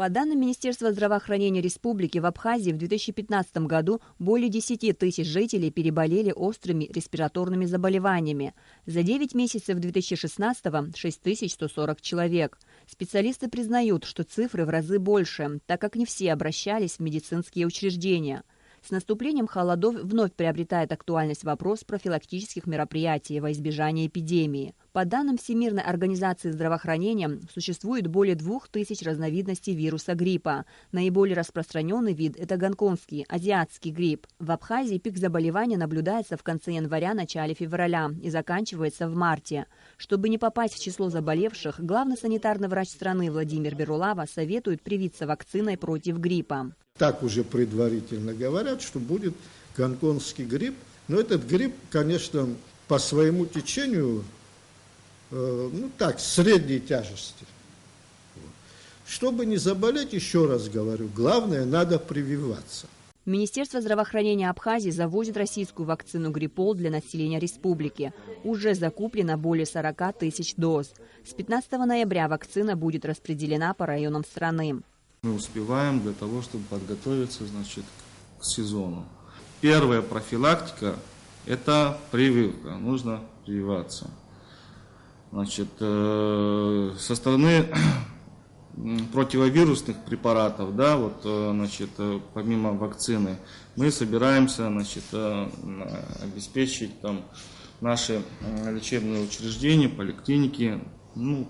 По данным Министерства здравоохранения Республики, в Абхазии в 2015 году более 10 тысяч жителей переболели острыми респираторными заболеваниями. За 9 месяцев 2016-го – 6140 человек. Специалисты признают, что цифры в разы больше, так как не все обращались в медицинские учреждения. С наступлением холодов вновь приобретает актуальность вопрос профилактических мероприятий во избежание эпидемии. По данным Всемирной организации здравоохранения, существует более 2000 разновидностей вируса гриппа. Наиболее распространенный вид – это гонконгский, азиатский грипп. В Абхазии пик заболевания наблюдается в конце января-начале февраля и заканчивается в марте. Чтобы не попасть в число заболевших, главный санитарный врач страны Владимир Берулава советует привиться вакциной против гриппа. Так уже предварительно говорят, что будет гонконгский грипп. Но этот грипп, конечно, по своему течению, средней тяжести. Чтобы не заболеть, еще раз говорю, главное, надо прививаться. Министерство здравоохранения Абхазии завозит российскую вакцину «Гриппол» для населения республики. Уже закуплено более 40 тысяч доз. С 15 ноября вакцина будет распределена по районам страны. Мы успеваем для того, чтобы подготовиться, к сезону. Первая профилактика – это прививка. Нужно прививаться. Со стороны противовирусных препаратов, помимо вакцины, мы собираемся, обеспечить наши лечебные учреждения, поликлиники,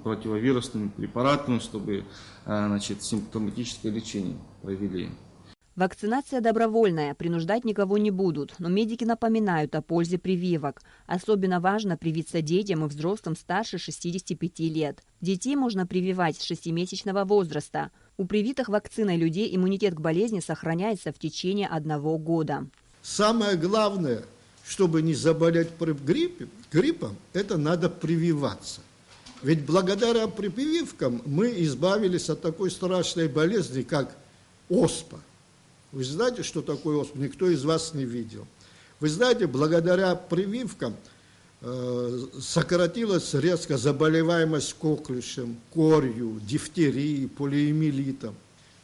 противовирусными препаратами, чтобы симптоматическое лечение провели. Вакцинация добровольная, принуждать никого не будут, но медики напоминают о пользе прививок. Особенно важно привиться детям и взрослым старше 65 лет. Детей можно прививать с 6-месячного возраста. У привитых вакциной людей иммунитет к болезни сохраняется в течение 1 года. Самое главное, чтобы не заболеть гриппом, это надо прививаться. Ведь благодаря прививкам мы избавились от такой страшной болезни, как оспа. Вы знаете, что такое оспа? Никто из вас не видел. Вы знаете, благодаря прививкам сократилась резко заболеваемость коклюшем, корью, дифтерией, полиомиелитом.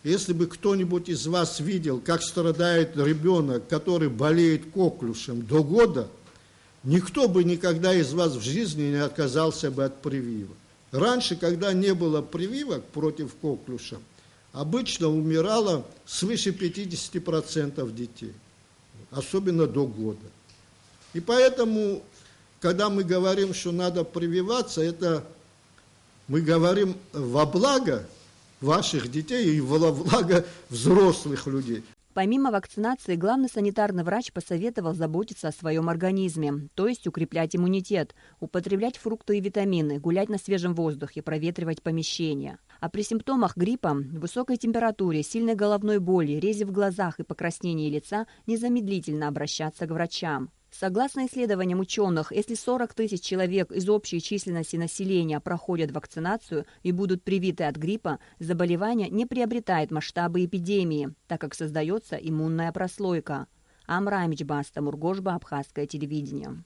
Если бы кто-нибудь из вас видел, как страдает ребенок, который болеет коклюшем до года, никто бы никогда из вас в жизни не отказался бы от прививок. Раньше, когда не было прививок против коклюша, обычно умирало свыше 50% детей, особенно до года. И поэтому, когда мы говорим, что надо прививаться, это мы говорим во благо ваших детей и во благо взрослых людей. Помимо вакцинации, главный санитарный врач посоветовал заботиться о своем организме, то есть укреплять иммунитет, употреблять фрукты и витамины, гулять на свежем воздухе, проветривать помещения. А при симптомах гриппа, высокой температуре, сильной головной боли, резе в глазах и покраснении лица незамедлительно обращаться к врачам. Согласно исследованиям ученых, если 40 тысяч человек из общей численности населения проходят вакцинацию и будут привиты от гриппа, заболевание не приобретает масштабы эпидемии, так как создается иммунная прослойка. Амра Амичбаста, Мургошба, Абхазское телевидение.